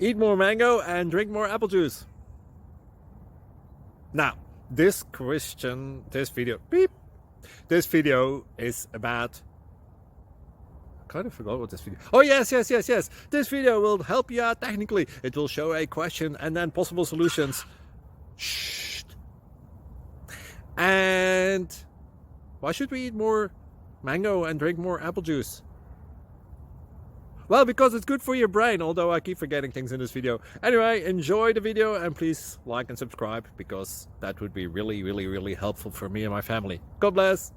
Eat more mango and drink more apple juice. Now, this video is about, I kind of forgot what this video. Oh, yes. This video will help you out technically. It will show a question and then possible solutions. Shh. And why should we eat more mango and drink more apple juice? Well, because it's good for your brain, although I keep forgetting things in this video. Anyway, enjoy the video and please like and subscribe, because that would be really helpful for me and my family. God bless!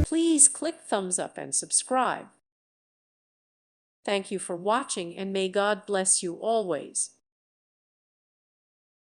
Please click thumbs up and subscribe. Thank you for watching, and may God bless you always.